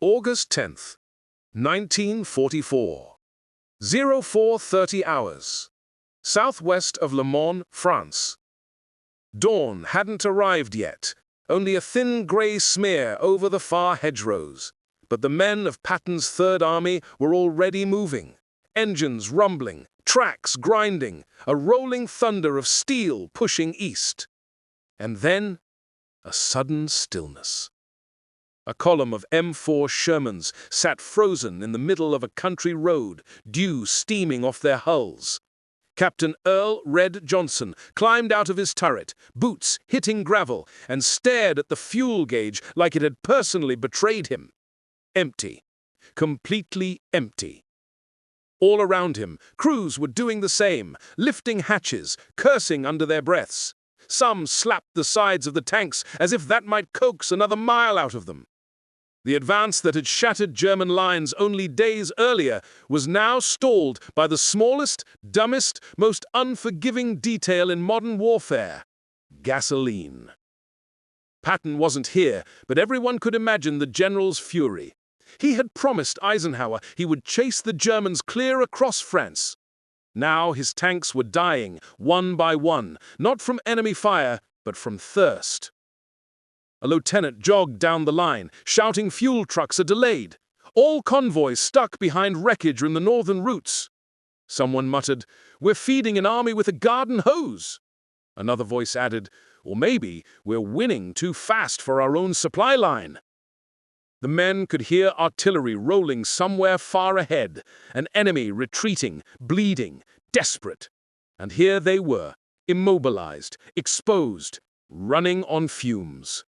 August 10th, 1944. 0430 hours. Southwest of Le Mans, France. Dawn hadn't arrived yet, only a thin grey smear over the far hedgerows. But the men of Patton's Third Army were already moving. Engines rumbling, tracks grinding, a rolling thunder of steel pushing east. And then, a sudden stillness. A column of M4 Shermans sat frozen in the middle of a country road, dew steaming off their hulls. Captain Earl Red Johnson climbed out of his turret, boots hitting gravel, and stared at the fuel gauge like it had personally betrayed him. Empty. Completely empty. All around him, crews were doing the same, lifting hatches, cursing under their breaths. Some slapped the sides of the tanks as if that might coax another mile out of them. The advance that had shattered German lines only days earlier was now stalled by the smallest, dumbest, most unforgiving detail in modern warfare: gasoline. Patton wasn't here, but everyone could imagine the general's fury. He had promised Eisenhower he would chase the Germans clear across France. Now his tanks were dying, one by one, not from enemy fire, but from thirst. A lieutenant jogged down the line, shouting fuel trucks are delayed. All convoys stuck behind wreckage in the northern routes. Someone muttered, "We're feeding an army with a garden hose." Another voice added, "Or maybe we're winning too fast for our own supply line." The men could hear artillery rolling somewhere far ahead, an enemy retreating, bleeding, desperate. And here they were, immobilized, exposed, running on fumes.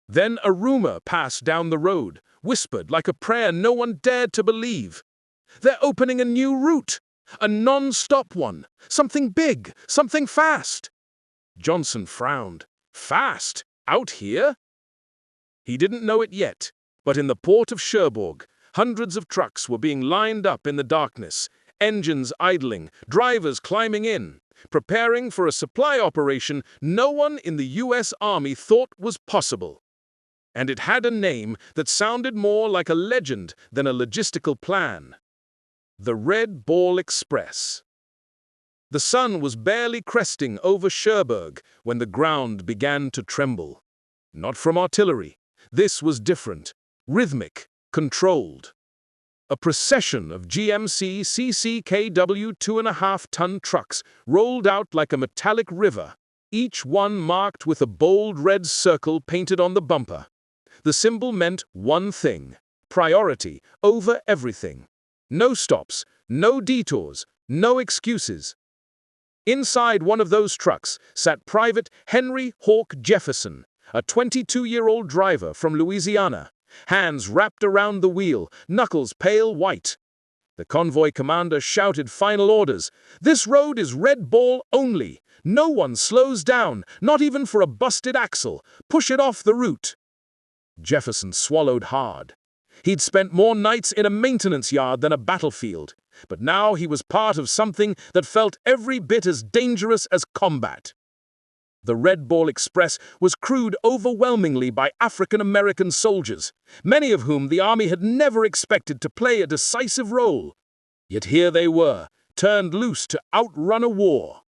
Then a rumor passed down the road, whispered like a prayer no one dared to believe. They're opening a new route, a non-stop one, something big, something fast. Johnson frowned. Fast? Out here? He didn't know it yet, but in the port of Cherbourg, hundreds of trucks were being lined up in the darkness, engines idling, drivers climbing in, preparing for a supply operation no one in the U.S. Army thought was possible. And it had a name that sounded more like a legend than a logistical plan: the Red Ball Express. The sun was barely cresting over Cherbourg when the ground began to tremble. Not from artillery. This was different, rhythmic, controlled. A procession of GMC CCKW 2.5-ton trucks rolled out like a metallic river, each one marked with a bold red circle painted on the bumper. The symbol meant one thing: priority over everything. No stops, no detours, no excuses. Inside one of those trucks sat Private Henry Hawk Jefferson, a 22-year-old driver from Louisiana, hands wrapped around the wheel, knuckles pale white. The convoy commander shouted final orders: "This road is Red Ball only. No one slows down, not even for a busted axle. Push it off the route." Jefferson swallowed hard. He'd spent more nights in a maintenance yard than a battlefield, but now he was part of something that felt every bit as dangerous as combat. The Red Ball Express was crewed overwhelmingly by African-American soldiers, many of whom the Army had never expected to play a decisive role. Yet here they were, turned loose to outrun a war.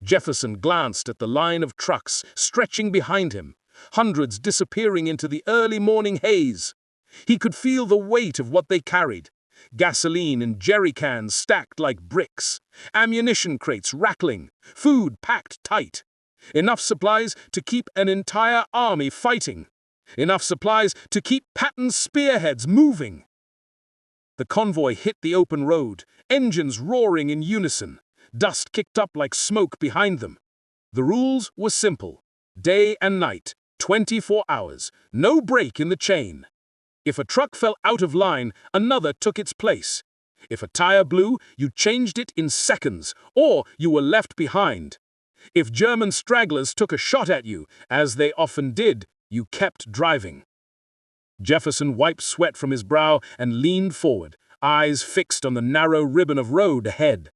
Jefferson glanced at the line of trucks stretching behind him, hundreds disappearing into the early morning haze. He could feel the weight of what they carried: gasoline in jerry cans stacked like bricks, ammunition crates rattling, food packed tight. Enough supplies to keep an entire army fighting. Enough supplies to keep Patton's spearheads moving. The convoy hit the open road, engines roaring in unison, dust kicked up like smoke behind them. The rules were simple: day and night, 24 hours, no break in the chain. If a truck fell out of line, another took its place. If a tire blew, you changed it in seconds, or you were left behind. If German stragglers took a shot at you, as they often did, you kept driving. Jefferson wiped sweat from his brow and leaned forward, eyes fixed on the narrow ribbon of road ahead.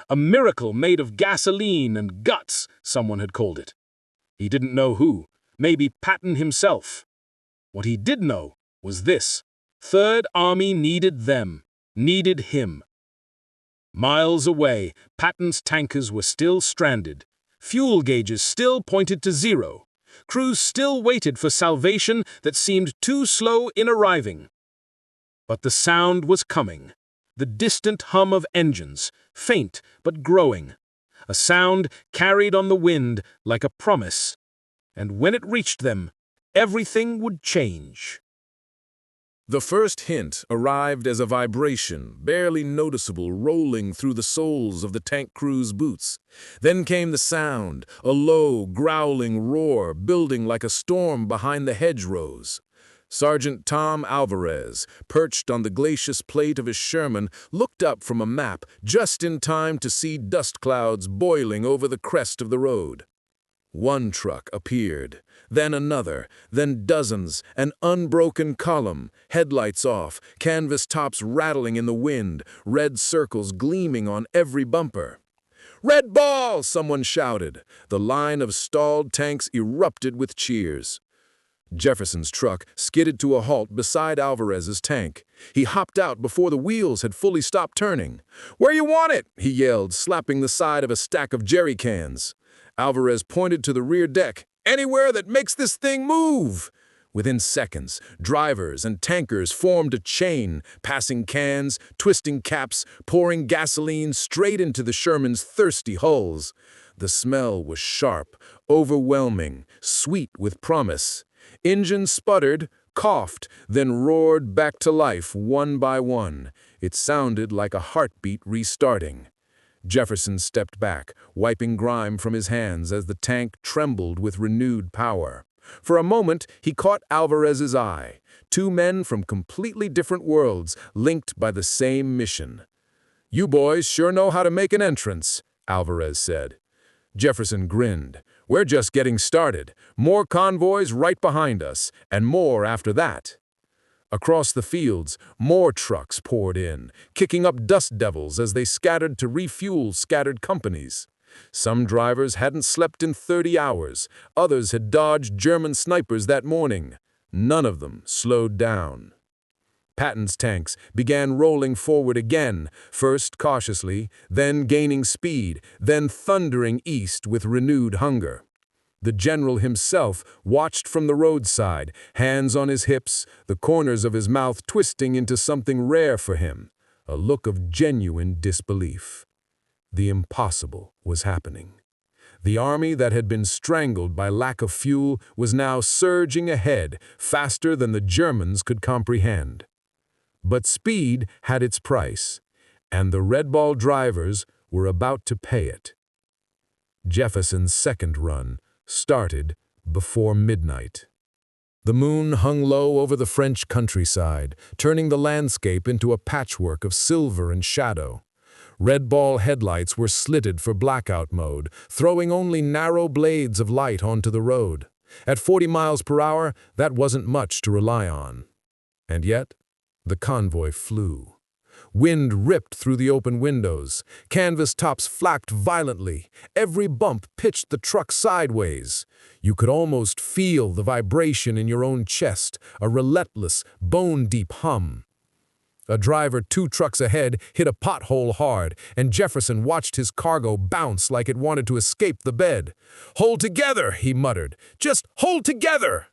A miracle made of gasoline and guts, someone had called it. He didn't know who, maybe Patton himself. What he did know was this: Third Army needed them, needed him. Miles away, Patton's tankers were still stranded. Fuel gauges still pointed to zero. Crews still waited for salvation that seemed too slow in arriving. But the sound was coming. The distant hum of engines, faint but growing. A sound carried on the wind like a promise. And when it reached them, everything would change. The first hint arrived as a vibration, barely noticeable, rolling through the soles of the tank crew's boots. Then came the sound, a low, growling roar, building like a storm behind the hedgerows. Sergeant Tom Alvarez, perched on the glacis plate of his Sherman, looked up from a map just in time to see dust clouds boiling over the crest of the road. One truck appeared, then another, then dozens, an unbroken column, headlights off, canvas tops rattling in the wind, red circles gleaming on every bumper. "Red ball!" someone shouted. The line of stalled tanks erupted with cheers. Jefferson's truck skidded to a halt beside Alvarez's tank. He hopped out before the wheels had fully stopped turning. "Where you want it?" he yelled, slapping the side of a stack of jerry cans. Alvarez pointed to the rear deck. "Anywhere that makes this thing move!" Within seconds, drivers and tankers formed a chain, passing cans, twisting caps, pouring gasoline straight into the Sherman's thirsty hulls. The smell was sharp, overwhelming, sweet with promise. Engines sputtered, coughed, then roared back to life one by one. It sounded like a heartbeat restarting. Jefferson stepped back, wiping grime from his hands as the tank trembled with renewed power. For a moment, he caught Alvarez's eye. Two men from completely different worlds, linked by the same mission. "You boys sure know how to make an entrance," Alvarez said. Jefferson grinned. "We're just getting started. More convoys right behind us, and more after that." Across the fields, more trucks poured in, kicking up dust devils as they scattered to refuel scattered companies. Some drivers hadn't slept in 30 hours. Others had dodged German snipers that morning. None of them slowed down. Patton's tanks began rolling forward again, first cautiously, then gaining speed, then thundering east with renewed hunger. The general himself watched from the roadside, hands on his hips, the corners of his mouth twisting into something rare for him, a look of genuine disbelief. The impossible was happening. The army that had been strangled by lack of fuel was now surging ahead, faster than the Germans could comprehend. But speed had its price, and the Red Ball drivers were about to pay it. Jefferson's second run started before midnight. The moon hung low over the French countryside, turning the landscape into a patchwork of silver and shadow. Red Ball headlights were slitted for blackout mode, throwing only narrow blades of light onto the road. At 40 miles per hour, that wasn't much to rely on. And yet, the convoy flew. Wind ripped through the open windows. Canvas tops flapped violently. Every bump pitched the truck sideways. You could almost feel the vibration in your own chest, a relentless, bone-deep hum. A driver 2 trucks ahead hit a pothole hard, and Jefferson watched his cargo bounce like it wanted to escape the bed. "Hold together," he muttered. "Just hold together!"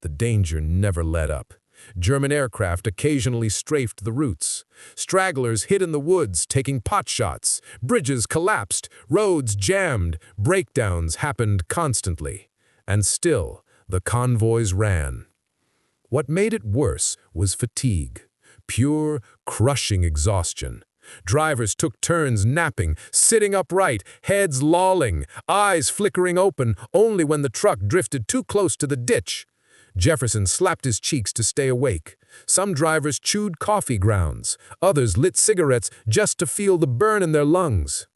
The danger never let up. German aircraft occasionally strafed the routes. Stragglers hid in the woods, taking pot shots. Bridges collapsed, roads jammed, breakdowns happened constantly. And still, the convoys ran. What made it worse was fatigue. Pure, crushing exhaustion. Drivers took turns napping, sitting upright, heads lolling, eyes flickering open only when the truck drifted too close to the ditch. Jefferson slapped his cheeks to stay awake. Some drivers chewed coffee grounds. Others lit cigarettes just to feel the burn in their lungs.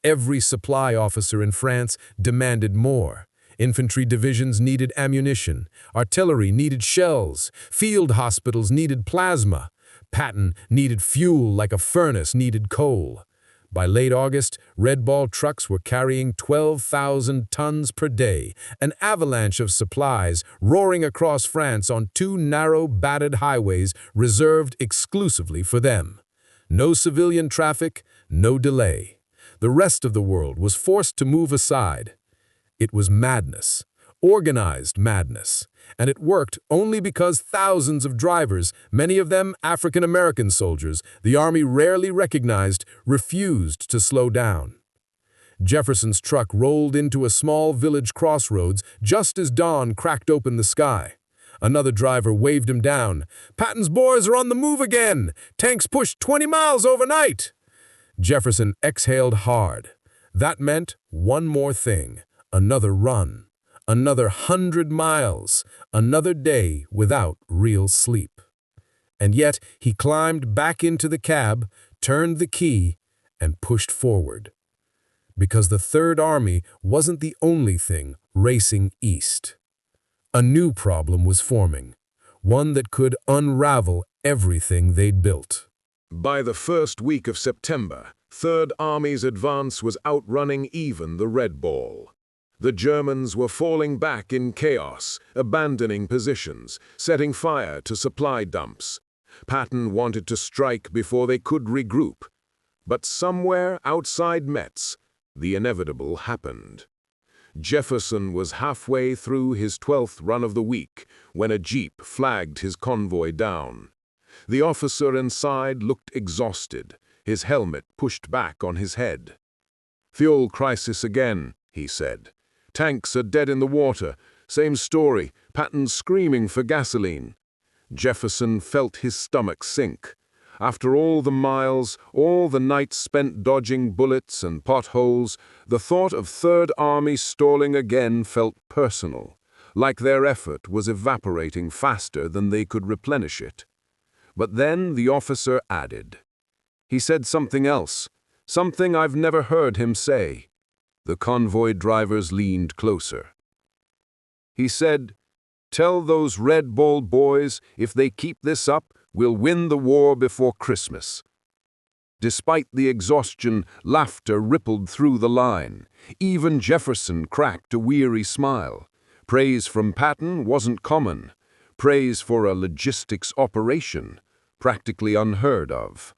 Every supply officer in France demanded more. Infantry divisions needed ammunition. Artillery needed shells. Field hospitals needed plasma. Patton needed fuel like a furnace needed coal. By late August, Red Ball trucks were carrying 12,000 tons per day, an avalanche of supplies roaring across France on two narrow, battered highways reserved exclusively for them. No civilian traffic, no delay. The rest of the world was forced to move aside. It was madness, organized madness, and it worked only because thousands of drivers, many of them African-American soldiers, the Army rarely recognized, refused to slow down. Jefferson's truck rolled into a small village crossroads just as dawn cracked open the sky. Another driver waved him down. "Patton's boys are on the move again! Tanks pushed 20 miles overnight!" Jefferson exhaled hard. That meant one more thing. Another run, another 100 miles, another day without real sleep. And yet he climbed back into the cab, turned the key, and pushed forward. Because the Third Army wasn't the only thing racing east. A new problem was forming, one that could unravel everything they'd built. By the first week of September, Third Army's advance was outrunning even the Red Ball. The Germans were falling back in chaos, abandoning positions, setting fire to supply dumps. Patton wanted to strike before they could regroup. But somewhere outside Metz, the inevitable happened. Jefferson was halfway through his 12th run of the week when a jeep flagged his convoy down. The officer inside looked exhausted, his helmet pushed back on his head. "Fuel crisis again," he said. "Tanks are dead in the water. Same story, Patton screaming for gasoline." Jefferson felt his stomach sink. After all the miles, all the nights spent dodging bullets and potholes, the thought of Third Army stalling again felt personal, like their effort was evaporating faster than they could replenish it. But then the officer added. He said something else, something I've never heard him say. The convoy drivers leaned closer. He said, "Tell those Red Ball boys if they keep this up, we'll win the war before Christmas." Despite the exhaustion, laughter rippled through the line. Even Jefferson cracked a weary smile. Praise from Patton wasn't common. Praise for a logistics operation, practically unheard of.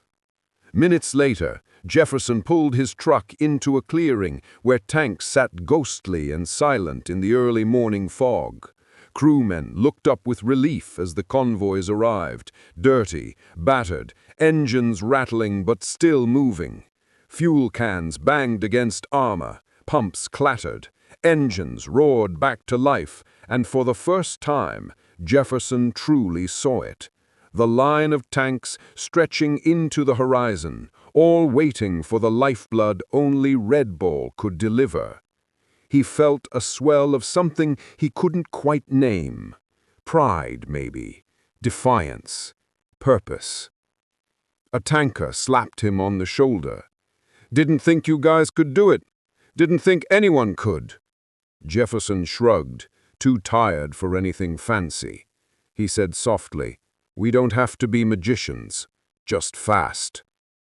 Minutes later, Jefferson pulled his truck into a clearing where tanks sat ghostly and silent in the early morning fog. Crewmen looked up with relief as the convoys arrived, dirty, battered, engines rattling but still moving. Fuel cans banged against armor, pumps clattered, engines roared back to life, and for the first time, Jefferson truly saw it. The line of tanks stretching into the horizon, all waiting for the lifeblood only Red Ball could deliver. He felt a swell of something he couldn't quite name. Pride, maybe. Defiance. Purpose. A tanker slapped him on the shoulder. "Didn't think you guys could do it. Didn't think anyone could." Jefferson shrugged, too tired for anything fancy. He said softly, "We don't have to be magicians, just fast."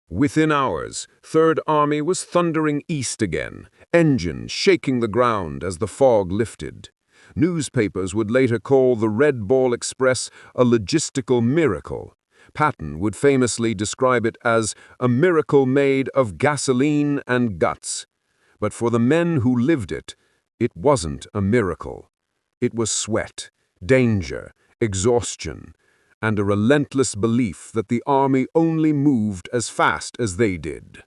Within hours, Third Army was thundering east again, engines shaking the ground as the fog lifted. Newspapers would later call the Red Ball Express a logistical miracle. Patton would famously describe it as a miracle made of gasoline and guts. But for the men who lived it, it wasn't a miracle. It was sweat, danger, exhaustion, and a relentless belief that the Army only moved as fast as they did.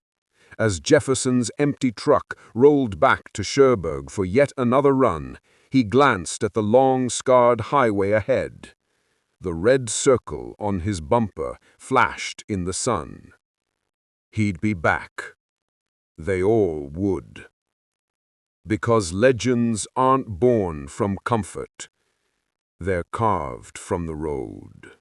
As Jefferson's empty truck rolled back to Cherbourg for yet another run, he glanced at the long, scarred highway ahead. The red circle on his bumper flashed in the sun. He'd be back. They all would. Because legends aren't born from comfort. They're carved from the road.